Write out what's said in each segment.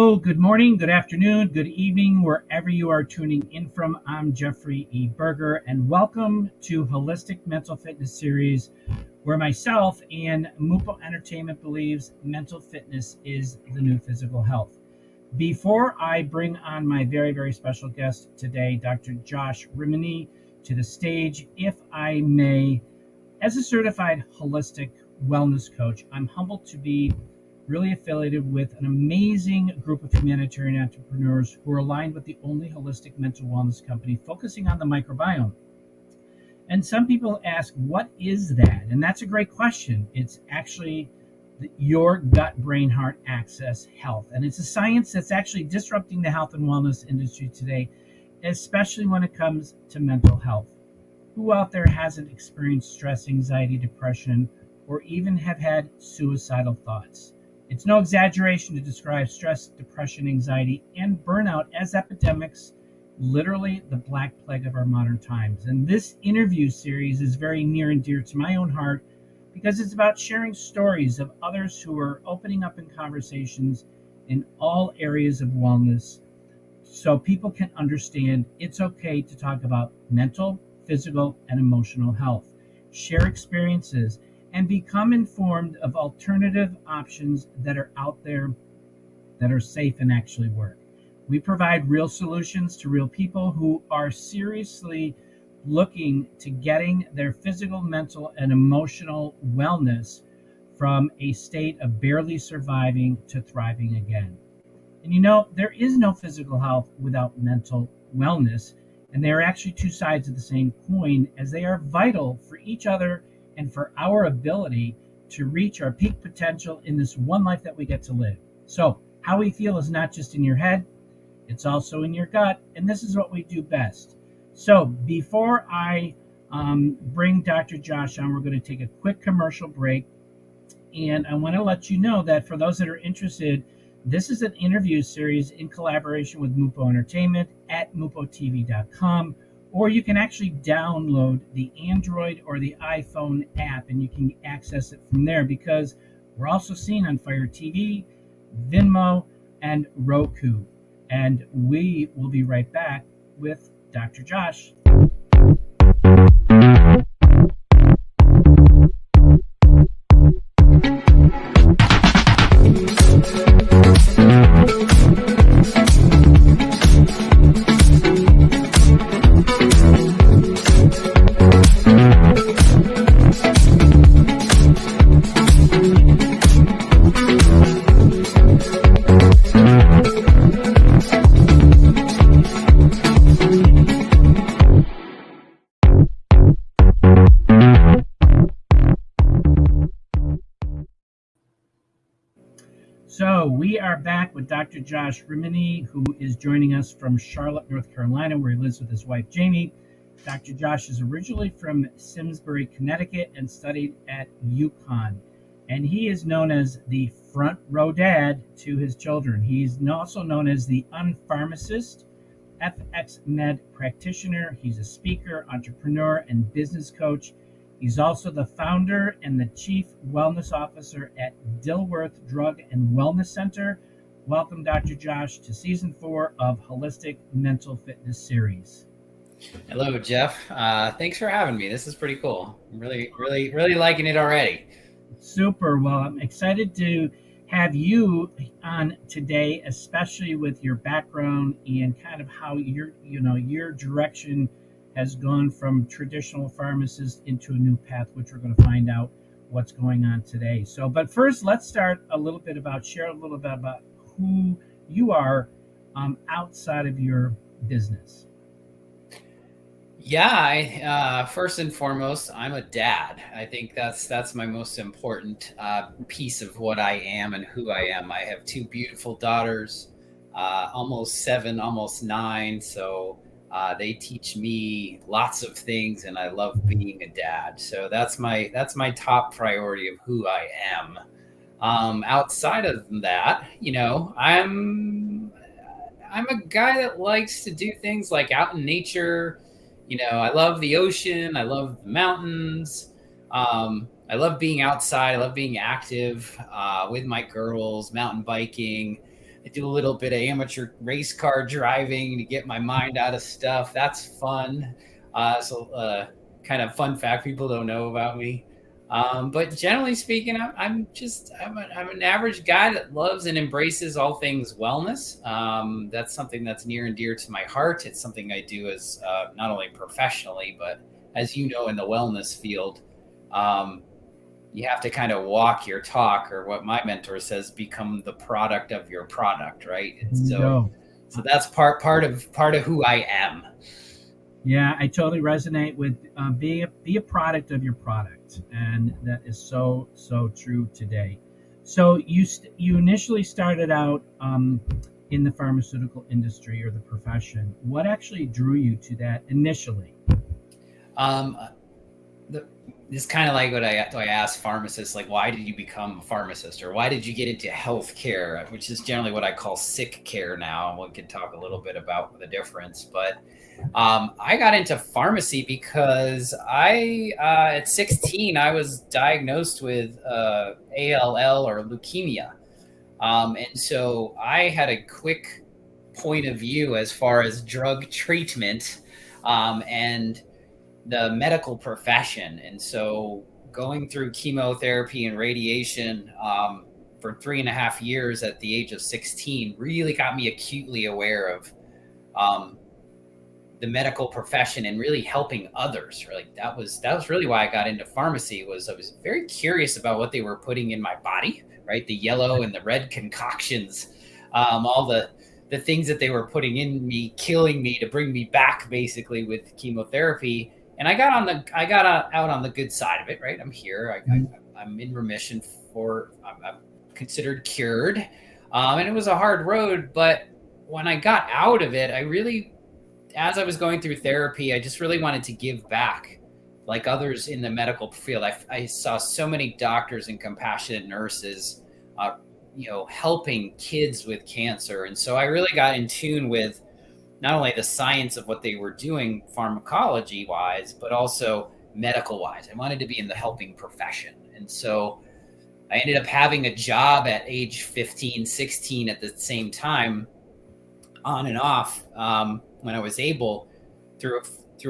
Hello, good morning, good afternoon, good evening, wherever you are tuning in from. I'm Jeffrey E. Berger, and welcome to Holistic Mental Fitness Series, where myself and Mupo Entertainment believes mental fitness is the new physical health. Before I bring on my very, very special guest today, Dr. Josh Rimany, to the stage, if I may, as a certified holistic wellness coach, I'm humbled to be really affiliated with an amazing group of humanitarian entrepreneurs who are aligned with the only holistic mental wellness company focusing on the microbiome. And some people ask, what is that? And that's a great question. It's actually your gut brain heart axis health. And it's a science that's actually disrupting the health and wellness industry today, especially when it comes to mental health. Who out there hasn't experienced stress, anxiety, depression, or even have had suicidal thoughts? It's no exaggeration to describe stress, depression, anxiety, and burnout as epidemics, literally the black plague of our modern times. And this interview series is very near and dear to my own heart because it's about sharing stories of others who are opening up in conversations in all areas of wellness so people can understand it's okay to talk about mental, physical, and emotional health, share experiences, and become informed of alternative options that are out there that are safe and actually work. We provide real solutions to real people who are seriously looking to getting their physical, mental, and emotional wellness from a state of barely surviving to thriving again. And there is no physical health without mental wellness, and they are actually two sides of the same coin, as they are vital for each other and for our ability to reach our peak potential in this one life that we get to live. So, how we feel is not just in your head, it's also in your gut, and this is what we do best. So, before I bring Dr. Josh on, we're going to take a quick commercial break, and I want to let you know that for those that are interested, this is an interview series in collaboration with Mupo Entertainment at mupotv.com, or you can actually download the Android or the iPhone app and you can access it from there, because we're also seen on Fire TV, Venmo, and Roku. And we will be right back with Dr. Josh. So we are back with Dr. Josh Rimany, who is joining us from Charlotte, North Carolina, where he lives with his wife, Jamie. Dr. Josh is originally from Simsbury, Connecticut, and studied at UConn. And he is known as the front row dad to his children. He's also known as the Un-Pharmacist, FX Med practitioner. He's a speaker, entrepreneur, and business coach. He's also the founder and the chief wellness officer at Dilworth Drug and Wellness Center. Welcome, Dr. Josh, to season 4 of Holistic Mental Fitness Series. Hello, Jeff. Thanks for having me. This is pretty cool. I'm really liking it already. Super. Well, I'm excited to have you on today, especially with your background and kind of how your direction has gone from traditional pharmacist into a new path, which we're going to find out what's going on today. So, but first, let's start share a little bit about who you are outside of your business. Yeah, first and foremost, I'm a dad. I think that's my most important piece of what I am and who I am. I have 2 beautiful daughters, almost 7, almost 9. So they teach me lots of things, and I love being a dad. So that's my top priority of who I am. Outside of that, I'm a guy that likes to do things like out in nature. I love the ocean. I love the mountains. I love being outside. I love being active with my girls, mountain biking. I do a little bit of amateur race car driving to get my mind out of stuff. That's fun. Kind of fun fact people don't know about me. But generally speaking, I'm an average guy that loves and embraces all things wellness. That's something that's near and dear to my heart. It's something I do as not only professionally, but as you know, in the wellness field. You have to kind of walk your talk, or what my mentor says, become the product of your product, right? So that's part of who I am. Yeah, I totally resonate with be a product of your product, and that is so true today. So you initially started out in the pharmaceutical industry or the profession. What actually drew you to that initially? It's kind of like what I ask pharmacists, like, why did you become a pharmacist, or why did you get into healthcare, which is generally what I call sick care now. We could talk a little bit about the difference, but I got into pharmacy because at 16, I was diagnosed with ALL, or leukemia. And so I had a quick point of view as far as drug treatment and the medical profession. And so going through chemotherapy and radiation for 3.5 years at the age of 16 really got me acutely aware of the medical profession and really helping others. Like that was really why I got into pharmacy. I was very curious about what they were putting in my body, right? The yellow and the red concoctions, all the things that they were putting in me, killing me to bring me back, basically, with chemotherapy. And I got out on the good side of it, right? I'm here. I'm in remission I'm considered cured. And it was a hard road, but when I got out of it, as I was going through therapy, I just really wanted to give back, like others in the medical field. I saw so many doctors and compassionate nurses, helping kids with cancer. And so I really got in tune with not only the science of what they were doing pharmacology wise, but also medical wise. I wanted to be in the helping profession. And so I ended up having a job at age 15, 16 at the same time, on and off, when I was able, through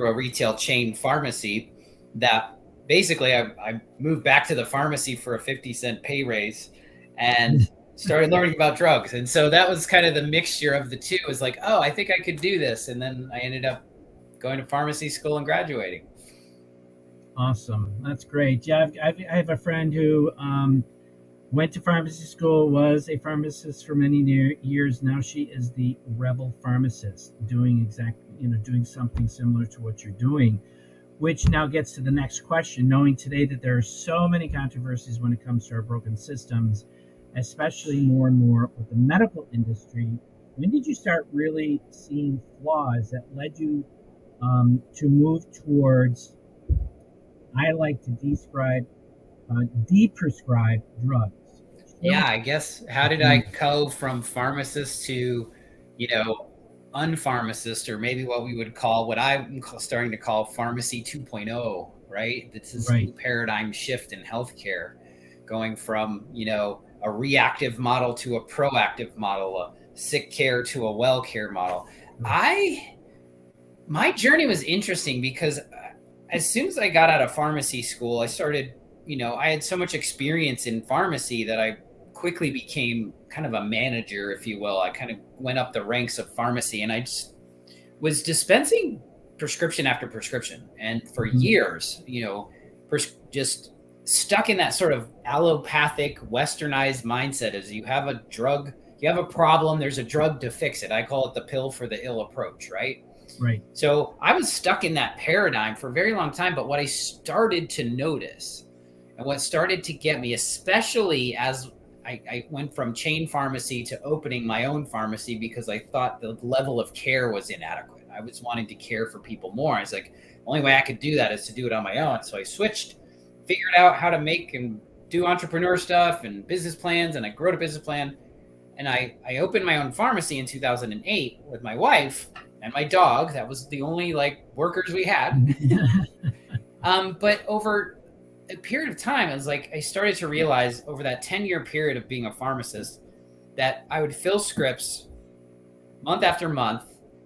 a retail chain pharmacy, that basically I moved back to the pharmacy for a 50-cent pay raise and started learning about drugs. And so that was kind of the mixture of the two. It was like, oh, I think I could do this. And then I ended up going to pharmacy school and graduating. Awesome. That's great. Yeah, I have a friend who went to pharmacy school, was a pharmacist for many years. Now she is the rebel pharmacist, doing something similar to what you're doing, which now gets to the next question. Knowing today that there are so many controversies when it comes to our broken systems, especially more and more with the medical industry, when did you start really seeing flaws that led you to move towards, I like to de-prescribe drugs? Yeah, I guess, how did I go from pharmacist to, un-pharmacist, or maybe what I'm starting to call pharmacy 2.0, right? This is a paradigm shift in healthcare, going from, a reactive model to a proactive model, a sick care to a well care model. My journey was interesting because as soon as I got out of pharmacy school, I started, I had so much experience in pharmacy that I quickly became kind of a manager, if you will. I kind of went up the ranks of pharmacy, and I just was dispensing prescription after prescription. And for years, just stuck in that sort of allopathic, westernized mindset. As you have a drug, you have a problem, there's a drug to fix it. I call it the pill for the ill approach, right? Right. So I was stuck in that paradigm for a very long time. But what I started to notice, and what started to get me, especially as I went from chain pharmacy to opening my own pharmacy, because I thought the level of care was inadequate. I was wanting to care for people more. I was like, the only way I could do that is to do it on my own. So I switched, figured out how to make and do entrepreneur stuff and business plans, and I wrote a business plan. And I opened my own pharmacy in 2008 with my wife and my dog. That was the only workers we had. But over a period of time, I started to realize, over that 10-year period of being a pharmacist, that I would fill scripts month after month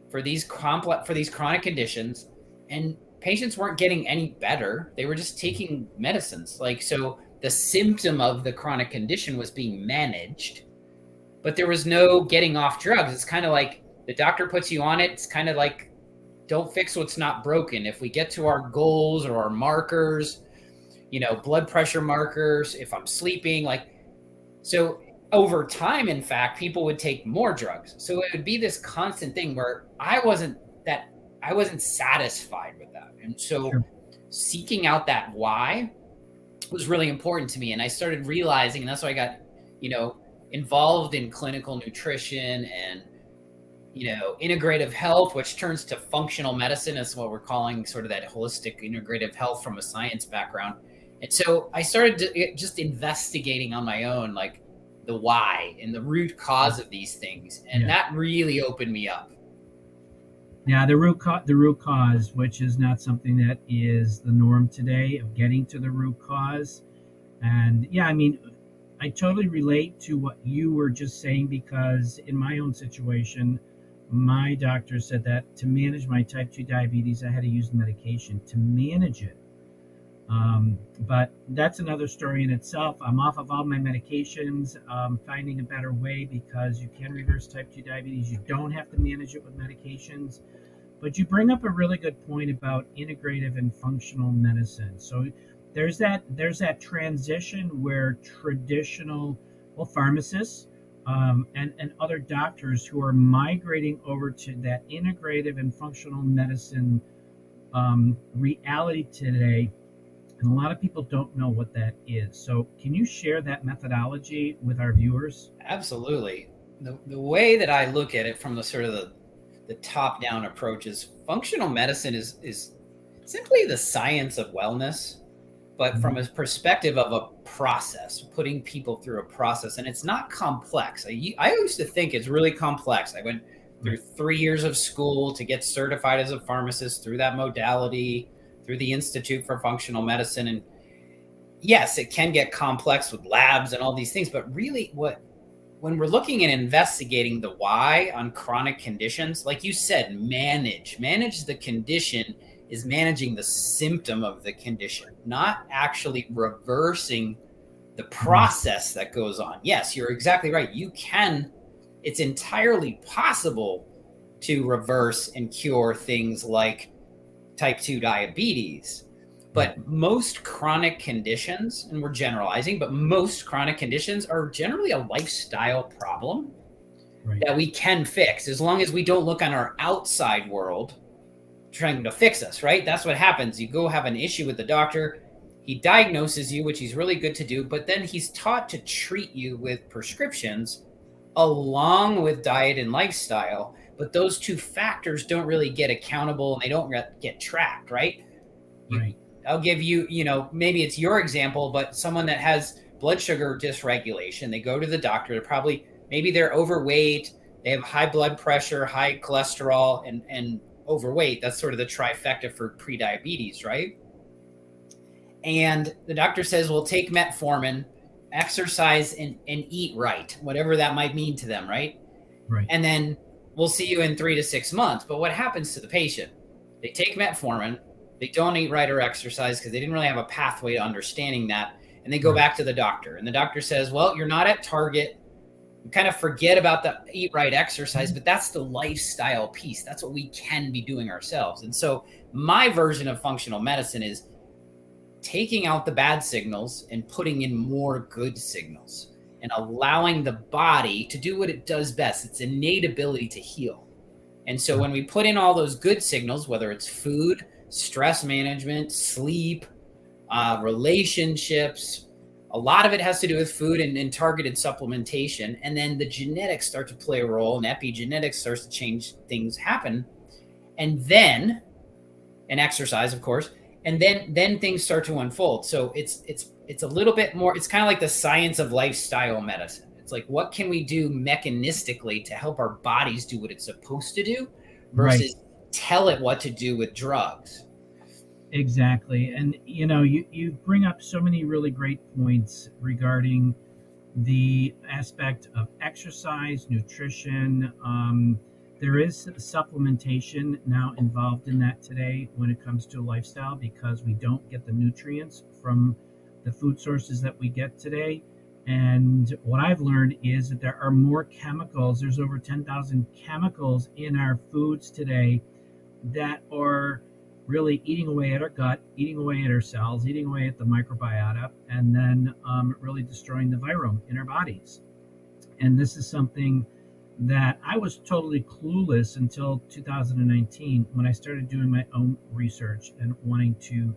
for these chronic conditions, and patients weren't getting any better. They were just taking medicines. So the symptom of the chronic condition was being managed, but there was no getting off drugs. It's kind of like the doctor puts you on it. It's kind of like, don't fix what's not broken. If we get to our goals or our markers, blood pressure markers, if I'm sleeping, so over time, in fact, people would take more drugs. So it would be this constant thing where I wasn't satisfied with that. And so Sure. seeking out that why was really important to me. And I started realizing, and that's why I got, involved in clinical nutrition and, integrative health, which turns to functional medicine, is what we're calling sort of that holistic integrative health from a science background. And so I started just investigating on my own, the why and the root cause of these things. And that really opened me up. Yeah, the root cause, which is not something that is the norm today, of getting to the root cause. And yeah, I mean, I totally relate to what you were just saying, because in my own situation, my doctor said that to manage my type 2 diabetes, I had to use medication to manage it. But that's another story in itself. I'm off of all my medications, finding a better way, because you can reverse type 2 diabetes. You don't have to manage it with medications. But you bring up a really good point about integrative and functional medicine. So there's that transition where traditional, pharmacists and other doctors who are migrating over to that integrative and functional medicine reality today. And a lot of people don't know what that is. So can you share that methodology with our viewers? Absolutely. The way that I look at it from the sort of the top-down approach is functional medicine is simply the science of wellness, but from a perspective of a process, putting people through a process. And it's not complex. I used to think it's really complex. I went through 3 years of school to get certified as a pharmacist through that modality, through the Institute for Functional Medicine. And yes, it can get complex with labs and all these things, but really when we're looking at investigating the why on chronic conditions, like you said, manage the condition is managing the symptom of the condition, not actually reversing the process that goes on. Yes, you're exactly right. It's entirely possible to reverse and cure things like type 2 diabetes. But most chronic conditions, and we're generalizing, but most chronic conditions are generally a lifestyle problem that we can fix, as long as we don't look on our outside world trying to fix us, right? That's what happens. You go have an issue with the doctor, he diagnoses you, which he's really good to do, but then he's taught to treat you with prescriptions along with diet and lifestyle. But those two factors don't really get accountable, and they don't get tracked, right? I'll give you, maybe it's your example, but someone that has blood sugar dysregulation, they go to the doctor, maybe they're overweight, they have high blood pressure, high cholesterol, and overweight. That's sort of the trifecta for prediabetes, right? And the doctor says, well, take metformin, exercise, and eat right, whatever that might mean to them, right? And then we'll see you in 3 to 6 months. But what happens to the patient? They take metformin, they don't eat right or exercise because they didn't really have a pathway to understanding that. And they go back to the doctor. And the doctor says, well, you're not at target. You kind of forget about the eat right, exercise, but that's the lifestyle piece. That's what we can be doing ourselves. And so my version of functional medicine is taking out the bad signals and putting in more good signals and allowing the body to do what it does best, its innate ability to heal. And so when we put in all those good signals, whether it's food, stress management, sleep, relationships, a lot of it has to do with food and targeted supplementation. And then the genetics start to play a role, and epigenetics starts to change, things happen. And then, and exercise, of course, and then things start to unfold. So it's a little bit more, it's kind of like the science of lifestyle medicine. It's like, what can we do mechanistically to help our bodies do what it's supposed to do versus tell it what to do with drugs. Exactly. And you bring up so many really great points regarding the aspect of exercise, nutrition. There is supplementation now involved in that today when it comes to lifestyle, because we don't get the nutrients from the food sources that we get today. And what I've learned is that there are more chemicals. There's over 10,000 chemicals in our foods today that are really eating away at our gut, eating away at our cells, eating away at the microbiota, and then really destroying the virome in our bodies. And this is something that I was totally clueless until 2019, when I started doing my own research and wanting to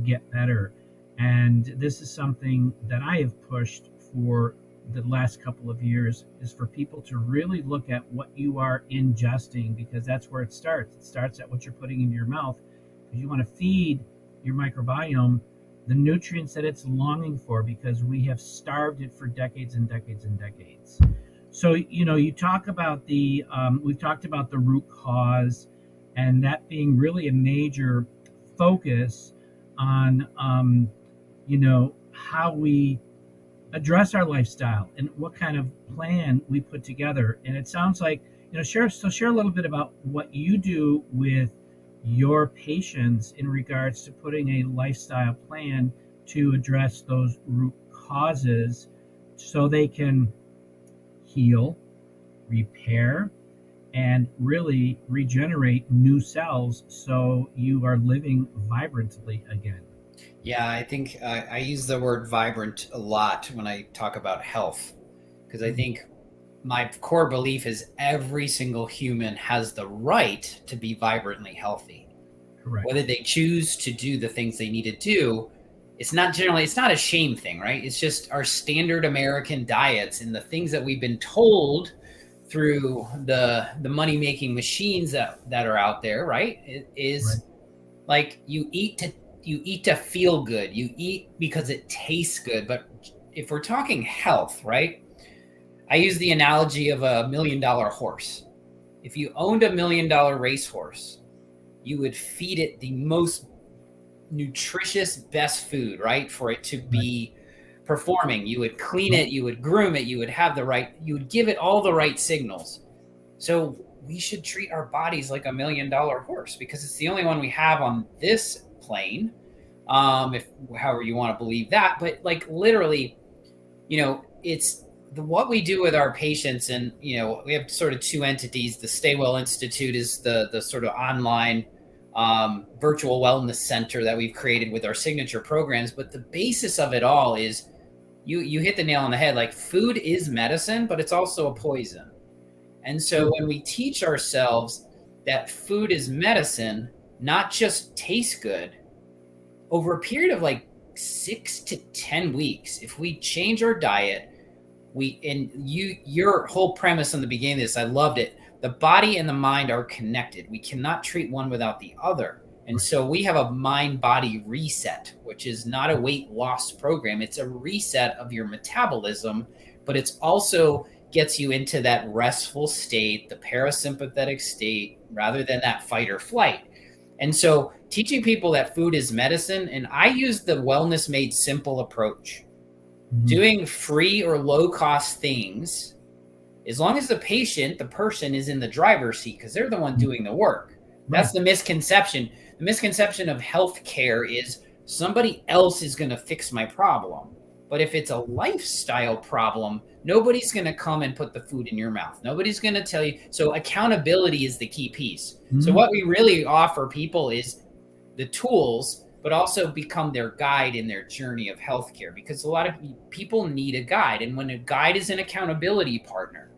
get better. And this is something that I have pushed for the last couple of years, is for people to really look at what you are ingesting, because that's where it starts. It starts at what you're putting into your mouth, because you want to feed your microbiome the nutrients that it's longing for, because we have starved it for decades and decades and decades. So, you talk about we've talked about the root cause, and that being really a major focus on, how we address our lifestyle and what kind of plan we put together. And it sounds like, share a little bit about what you do with your patients in regards to putting a lifestyle plan to address those root causes, so they can heal, repair, and really regenerate new cells, so you are living vibrantly again. Yeah, I think I use the word vibrant a lot when I talk about health, because I think my core belief is every single human has the right to be vibrantly healthy. Correct. Whether they choose to do the things they need to do, it's not a shame thing, right? It's just our standard American diets and the things that we've been told through the money-making machines that are out there, right? It is Right. like you eat to feel good. You eat because it tastes good. But if we're talking health, right? I use the analogy of $1 million horse. If you owned $1 million racehorse, you would feed it the most nutritious, best food, right? For it to be performing. You would clean it, you would groom it, you would give it all the right signals. So we should treat our bodies like $1 million horse, because it's the only one we have on this plane. If however you want to believe that, but like literally, it's what we do with our patients. And we have sort of two entities. The Stay Well Institute is the sort of online virtual wellness center that we've created with our signature programs. But the basis of it all is you hit the nail on the head. Like, food is medicine, but it's also a poison. And so when we teach ourselves that food is medicine, not just tastes good, over a period of like 6 to 10 weeks, if we change our diet, your whole premise in the beginning of this, I loved it. The body and the mind are connected. We cannot treat one without the other. And so we have a mind-body reset, which is not a weight loss program. It's a reset of your metabolism, but it's also gets you into that restful state, the parasympathetic state, rather than that fight or flight. And so teaching people that food is medicine, and I use the wellness made simple approach. Doing free or low cost things, as long as the person is in the driver's seat, because they're the one doing the work. That's the misconception. The misconception of healthcare is somebody else is going to fix my problem. But if it's a lifestyle problem, nobody's going to come and put the food in your mouth. Nobody's going to tell you. So accountability is the key piece. So what we really offer people is the tools, but also become their guide in their journey of healthcare, because a lot of people need a guide. And when a guide is an accountability partner,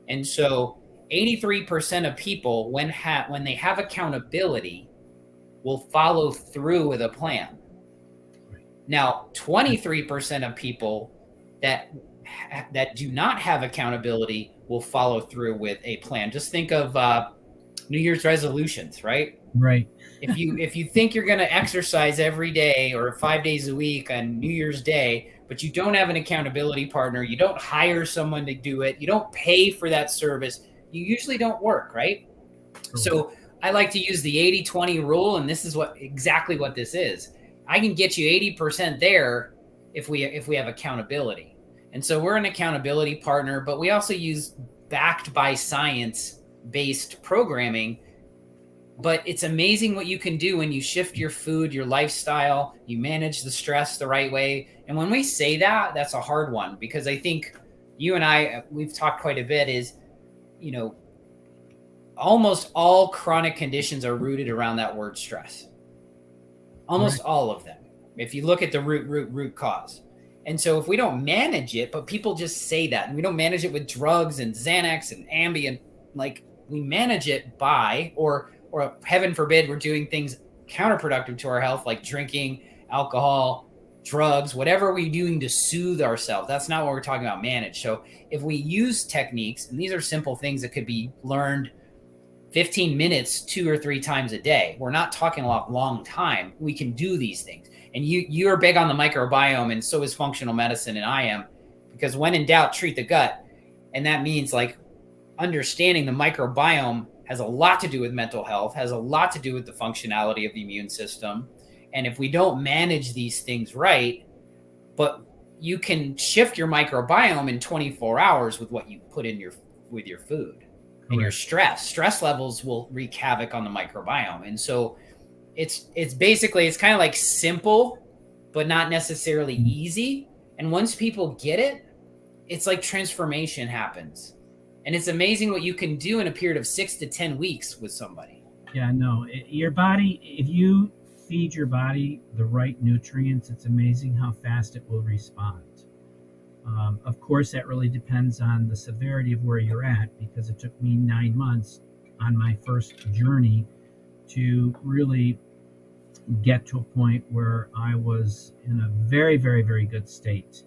and so 83% of people, when they have accountability, will follow through with a plan. Now, 23% of people that do not have accountability will follow through with a plan. Just think of New Year's resolutions, right? Right. If you think you're going to exercise every day or 5 days a week on New Year's Day, but you don't have an accountability partner, you don't hire someone to do it, you don't pay for that service, you usually don't work, right? Cool. So I like to use the 80-20 rule, and this is exactly what this is. I can get you 80% there if we have accountability. And so we're an accountability partner, but we also use backed by science-based programming. But it's amazing what you can do when you shift your food, your lifestyle, you manage the stress the right way. And when we say that, that's a hard one, because I think you and I, we've talked quite a bit, is, almost all chronic conditions are rooted around that word stress. Almost all of them. If you look at the root cause. And so if we don't manage it, but people just say that, and we don't manage it with drugs and Xanax and Ambien, like we manage it by, or heaven forbid, we're doing things counterproductive to our health, like drinking, alcohol, drugs, whatever we're doing to soothe ourselves. That's not what we're talking about manage. So if we use techniques, and these are simple things that could be learned 15 minutes 2 or 3 times a day. We're not talking a long time. We can do these things. And you are big on the microbiome, and so is functional medicine, and I am, because when in doubt, treat the gut. And that means like understanding the microbiome has a lot to do with mental health, has a lot to do with the functionality of the immune system. And if we don't manage these things right, but you can shift your microbiome in 24 hours with what you put in with your food. And your stress levels will wreak havoc on the microbiome. And so it's basically, it's kind of like simple, but not necessarily easy. And once people get it, it's like transformation happens. And it's amazing what you can do in a period of 6 to 10 weeks with somebody. Yeah, no, your body, if you feed your body the right nutrients, it's amazing how fast it will respond. Of course, that really depends on the severity of where you're at, because it took me 9 months on my first journey to really get to a point where I was in a very, very, very good state.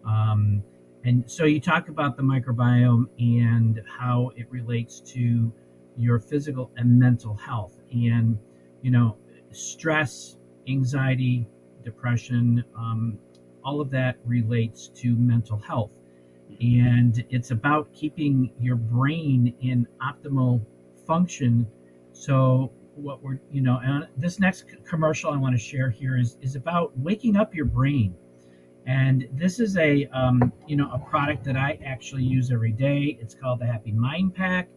And so you talk about the microbiome and how it relates to your physical and mental health. And, stress, anxiety, depression, all of that relates to mental health. And it's about keeping your brain in optimal function. So what we're, this next commercial I want to share here is about waking up your brain. And this is a product that I actually use every day. It's called the Happy Mind Pack.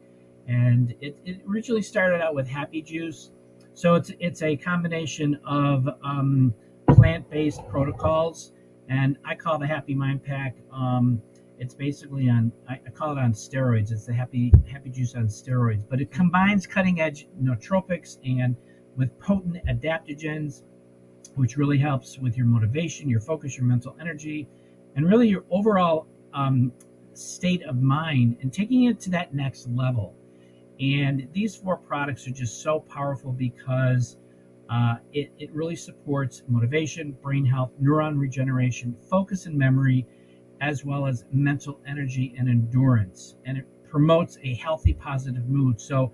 And it originally started out with Happy Juice. So it's a combination of plant-based protocols. And I call the Happy Mind Pack, it's basically I call it on steroids. It's the Happy Juice on steroids. But it combines cutting-edge nootropics and with potent adaptogens, which really helps with your motivation, your focus, your mental energy, and really your overall state of mind, and taking it to that next level. And these 4 products are just so powerful because it really supports motivation, brain health, neuron regeneration, focus and memory, as well as mental energy and endurance. And it promotes a healthy, positive mood. So,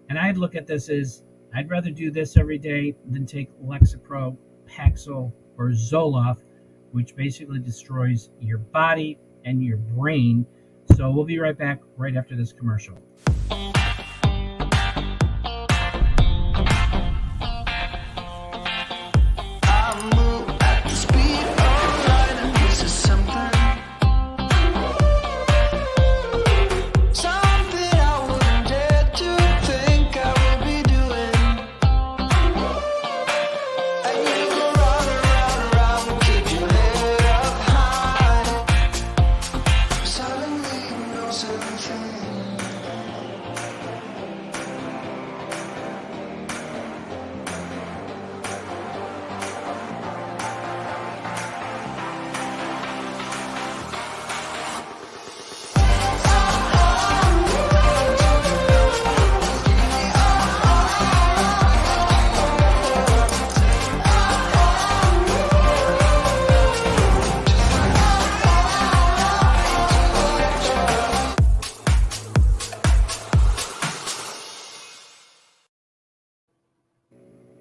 and I'd look at this as, I'd rather do this every day than take Lexapro, Paxil, or Zoloft, which basically destroys your body and your brain. So we'll be right back right after this commercial.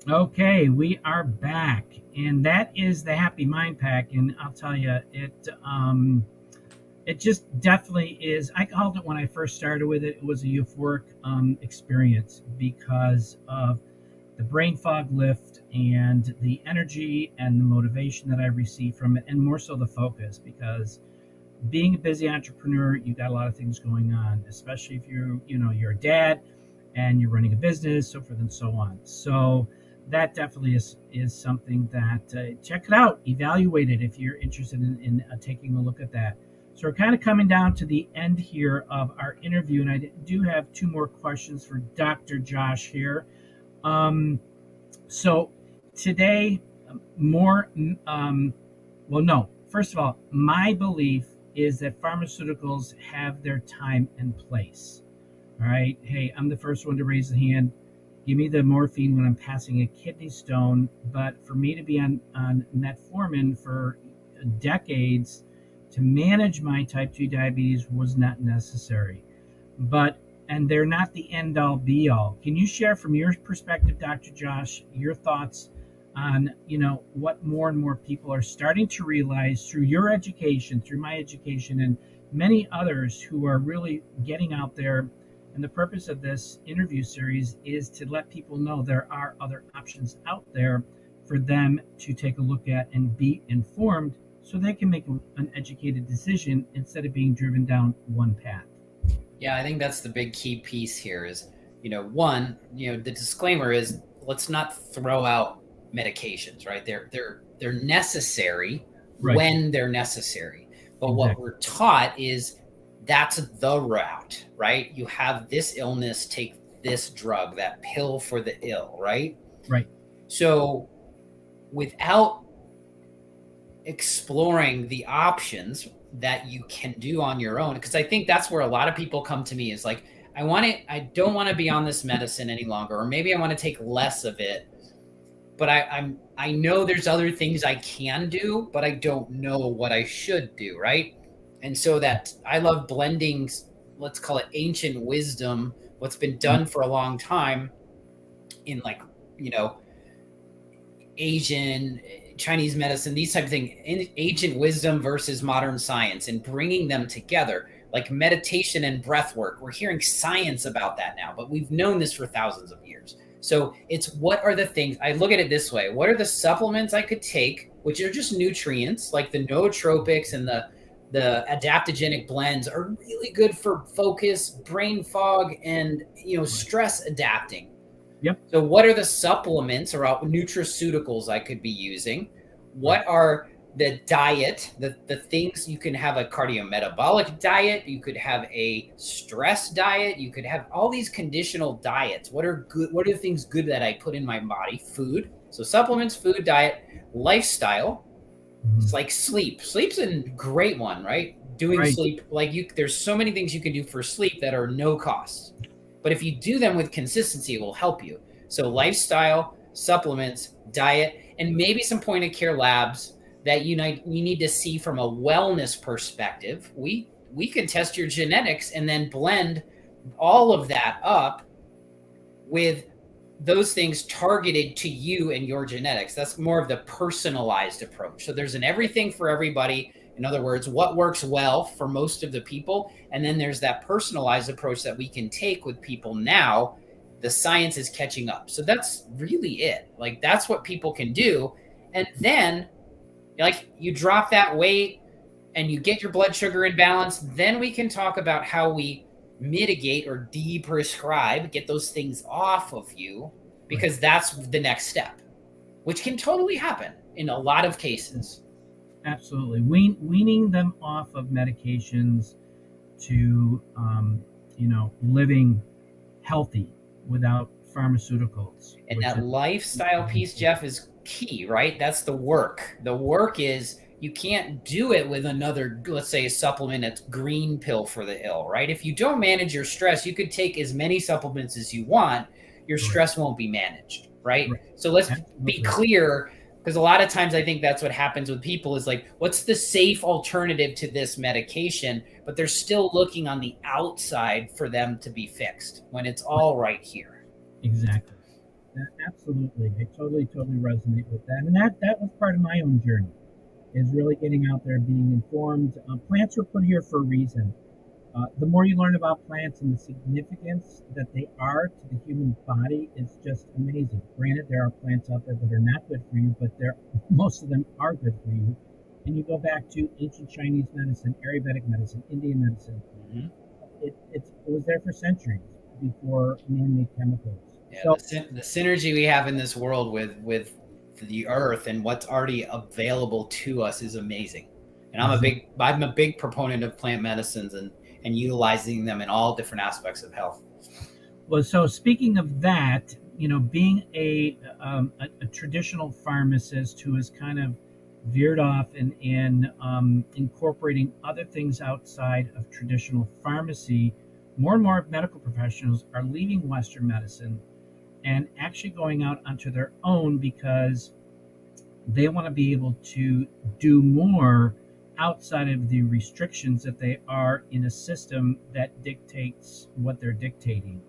Okay, we are back, and that is the Happy Mind Pack. And I'll tell you, it just definitely is. I called it when I first started with it. It was a euphoric experience because of the brain fog lift and the energy and the motivation that I received from it, and more so the focus, because being a busy entrepreneur, you got a lot of things going on, especially if you're a dad and you're running a business, so forth and so on. So that definitely is something that check it out, evaluate it if you're interested in taking a look at that. So we're kind of coming down to the end here of our interview, and I do have two more questions for Dr. Josh here. So today, more, well, no. First of all, my belief is that pharmaceuticals have their time and place. All right. Hey, I'm the first one to raise the hand. Give me the morphine when I'm passing a kidney stone. But for me to be on metformin for decades to manage my type 2 diabetes was not necessary. But and they're not the end all be all. Can you share from your perspective, Dr. Josh, your thoughts on what more and more people are starting to realize through your education, through my education, and many others who are really getting out there? And the purpose of this interview series is to let people know there are other options out there for them to take a look at and be informed so they can make an educated decision instead of being driven down one path. Yeah, I think that's the big key piece here is, one, the disclaimer is let's not throw out medications, right? They're necessary Right. when they're necessary. But what Exactly. we're taught is that's the route, right? You have this illness, take this drug, that pill for the ill, right? Right. So without exploring the options that you can do on your own, because I think that's where a lot of people come to me is like, I don't want to be on this medicine any longer, or maybe I want to take less of it, but I know there's other things I can do, but I don't know what I should do, right? And so that I love blending, let's call it ancient wisdom, what's been done for a long time in like, Asian, Chinese medicine, these type of things, ancient wisdom versus modern science, and bringing them together, like meditation and breath work. We're hearing science about that now, but we've known this for thousands of years. So it's what are the things, I look at it this way, what are the supplements I could take, which are just nutrients, like the nootropics and the adaptogenic blends are really good for focus, brain fog, and stress adapting. Yep. So what are the supplements or nutraceuticals I could be using? What are the diet, the things you can have a cardiometabolic diet, you could have a stress diet, you could have all these conditional diets. What are good? What are the things good that I put in my body? Food. So supplements, food, diet, lifestyle. It's like sleep. Sleep's a great one, right? Doing sleep, there's so many things you can do for sleep that are no cost. But if you do them with consistency, it will help you. So lifestyle, supplements, diet, and maybe some point of care labs that you need to see from a wellness perspective. We can test your genetics and then blend all of that up with those things targeted to you and your genetics. That's more of the personalized approach. So there's an everything for everybody. In other words, what works well for most of the people. And then there's that personalized approach that we can take with people now. The science is catching up. So that's really it. Like that's what people can do. And then like you drop that weight and you get your blood sugar in balance, then we can talk about how we mitigate or de-prescribe, get those things off of you, because that's the next step, which can totally happen in a lot of cases. Absolutely. Weaning them off of medications to, living healthy without pharmaceuticals. And that lifestyle piece, Jeff, is key, right? That's the work. The work is you can't do it with another, let's say, a supplement that's green pill for the ill, right? If you don't manage your stress, you could take as many supplements as you want. Your stress won't be managed, right? So let's be clear, because a lot of times I think that's what happens with people is like, what's the safe alternative to this medication? But they're still looking on the outside for them to be fixed when it's all right here. Exactly. Absolutely. I totally resonate with that. And that was part of my own journey, is really getting out there, being informed. Plants were put here for a reason. The more you learn about plants and the significance that they are to the human body is just amazing. Granted, there are plants out there that are not good for you, but most of them are good for you. and you go back to ancient Chinese medicine, Ayurvedic medicine, Indian medicine, Hmm. it was there for centuries before man-made chemicals. Yeah, So the synergy we have in this world with the earth and what's already available to us is amazing. And I'm a big proponent of plant medicines and utilizing them in all different aspects of health. well, so speaking of that, being a traditional pharmacist who has kind of veered off in incorporating other things outside of traditional pharmacy, more and more medical professionals are leaving Western medicine and actually going out onto their own because they want to be able to do more outside of the restrictions that they are in a system that dictates what they're dictating.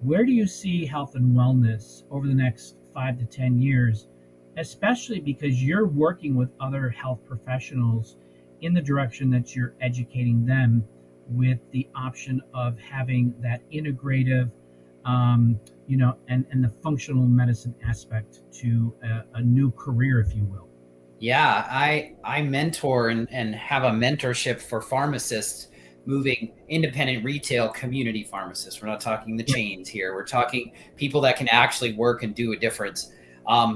Where do you see health and wellness over the next 5 to 10 years, especially because you're working with other health professionals in the direction that you're educating them with the option of having that integrative, and the functional medicine aspect to a new career, if you will? Yeah, I mentor and have a mentorship for pharmacists moving independent retail community pharmacists. We're not talking the Right. chains here. We're talking people that can actually work and do a difference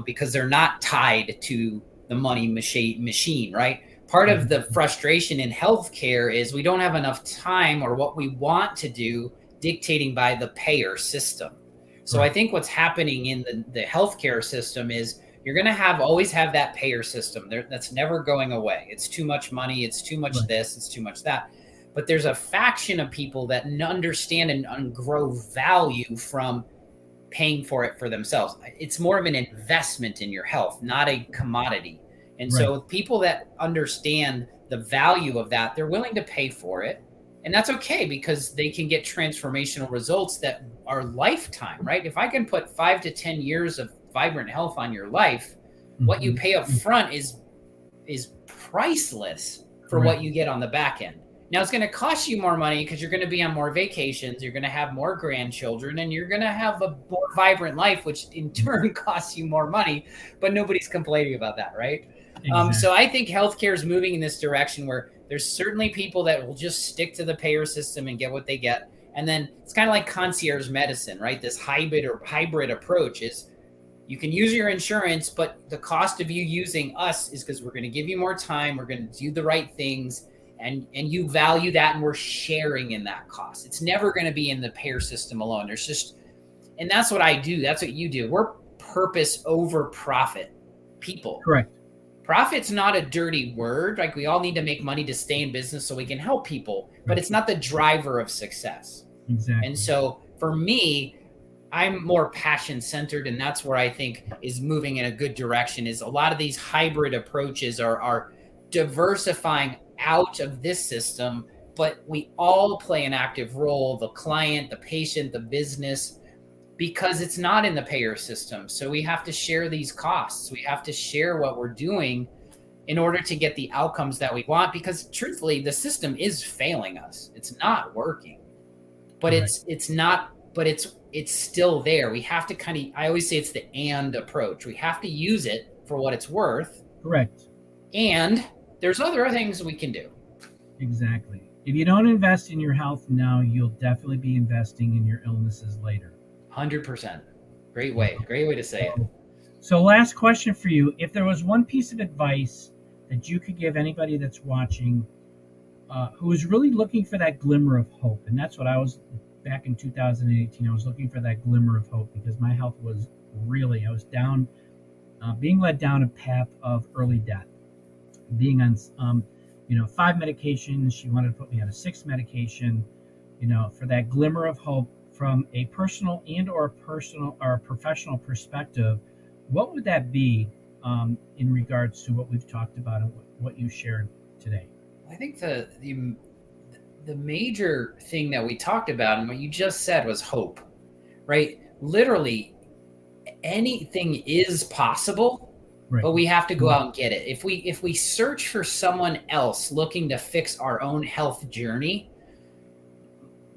because they're not tied to the money machine, right? Part of the frustration in healthcare is we don't have enough time or what we want to do dictating by the payer system. So I Right. think what's happening in the healthcare system is you're going to always have that payer system there that's never going away. It's too much money, it's too much Right. this, it's too much that. But there's a faction of people that understand and grow value from paying for it for themselves. It's more of an investment in your health, not a commodity. And Right. so people that understand the value of that, they're willing to pay for it. And that's okay because they can get transformational results that are lifetime, right? If I can put 5 to 10 years of vibrant health on your life, what you Mhm. pay up front is priceless for Correct. what you get on the back end. Now it's going to cost you more money because you're going to be on more vacations, you're going to have more grandchildren, and you're going to have a more vibrant life, which in turn costs you more money. But nobody's complaining about that, right? So Exactly. I think healthcare is moving in this direction where there's certainly people that will just stick to the payer system and get what they get. And then it's kind of like concierge medicine, right? This hybrid approach is you can use your insurance, but the cost of you using us is because we're going to give you more time. We're going to do the right things. And you value that, and we're sharing in that cost. It's never going to be in the payer system alone. There's just, and that's what I do. That's what you do. We're purpose over profit people. Correct. Profit's not a dirty word. Like we all need to make money to stay in business so we can help people, but Right. it's not the driver of success. And Exactly. so for me, I'm more passion centered, and that's where I think is moving in a good direction. Is a lot of these hybrid approaches are diversifying out of this system, but we all play an active role: the client, the patient, the business, because it's not in the payer system. So we have to share these costs. We have to share what we're doing in order to get the outcomes that we want. Because truthfully, the system is failing us. It's not working, but Correct. it's not, but it's still there. We have to kind of, I always say it's the and approach. We have to use it for what it's worth. Correct. And there's other things we can do. Exactly. If you don't invest in your health now, you'll definitely be investing in your illnesses later. 100%. Great You way. know? Great way to say it. So, last question for you. If there was one piece of advice that you could give anybody that's watching who is really looking for that glimmer of hope, and that's what I was back in 2018, I was looking for that glimmer of hope because my health was really, I was down, being led down a path of early death, being on, 5 medications. She wanted to put me on a sixth medication, for that glimmer of hope from a personal and or a personal or a professional perspective. What would that be in regards to what we've talked about and what you shared today? I think the major thing that we talked about and what you just said was hope, right? Literally anything is possible, Right. but we have to go out and get it. If we search for someone else looking to fix our own health journey,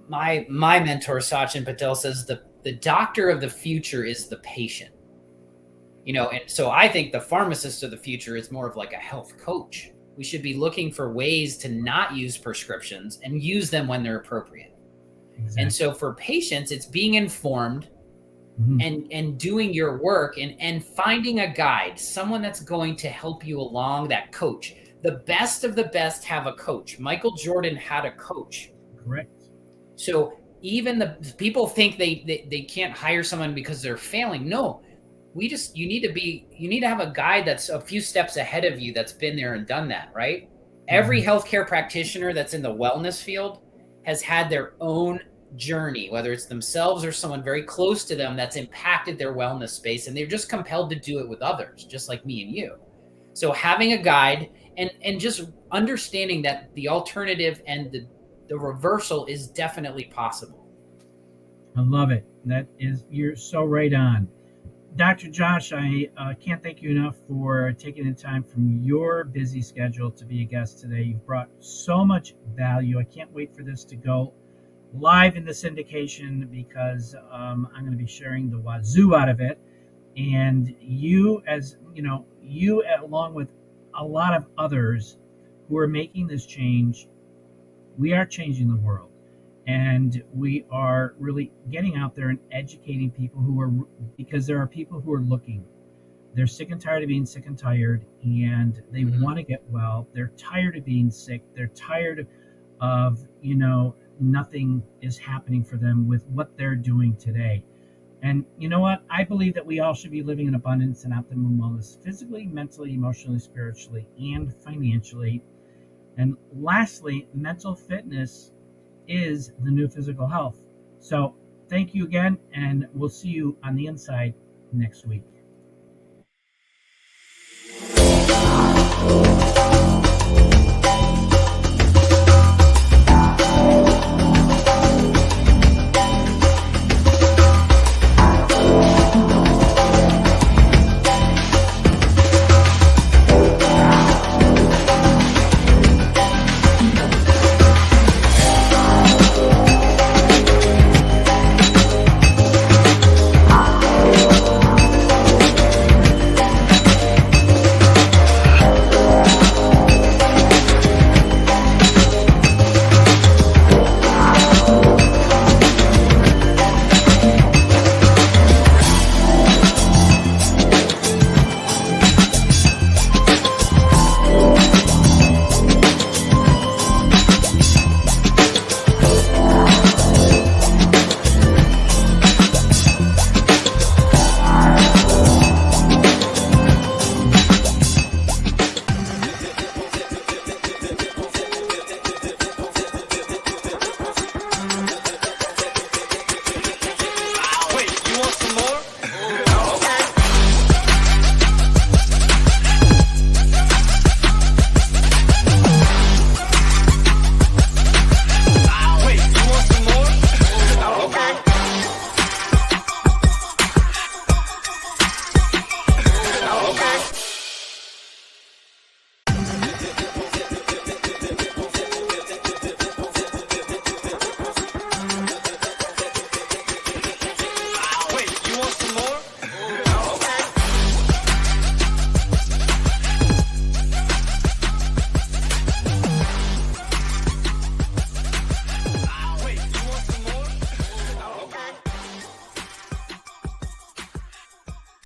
my mentor Sachin Patel says the doctor of the future is the patient. And so I think the pharmacist of the future is more of like a health coach. We should be looking for ways to not use prescriptions and use them when they're appropriate. Exactly. And so for patients, it's being informed Mhm. and doing your work and finding a guide, someone that's going to help you along, that coach. The best of the best have a coach. Michael Jordan had a coach. Correct. So even the people think they can't hire someone because they're failing. No, you need to have a guide that's a few steps ahead of you, that's been there and done that, right? Every healthcare practitioner that's in the wellness field has had their own journey, whether it's themselves or someone very close to them that's impacted their wellness space, and they're just compelled to do it with others, just like me and you. So having a guide and just understanding that the alternative and the reversal is definitely possible. I love it. You're so right on. Dr. Josh, I can't thank you enough for taking the time from your busy schedule to be a guest today. You've brought so much value. I can't wait for this to go live in the syndication because I'm going to be sharing the wazoo out of it. And you, as you know, you along with a lot of others who are making this change, we are changing the world. And we are really getting out there and educating people because there are people who are looking. They're sick and tired of being sick and tired, and they want to get well. They're tired of being sick. They're tired of, nothing is happening for them with what they're doing today. And you know what? I believe that we all should be living in abundance and optimum wellness physically, mentally, emotionally, spiritually, and financially. And lastly, mental fitness is the new physical health. So thank you again, and we'll see you on the inside next week.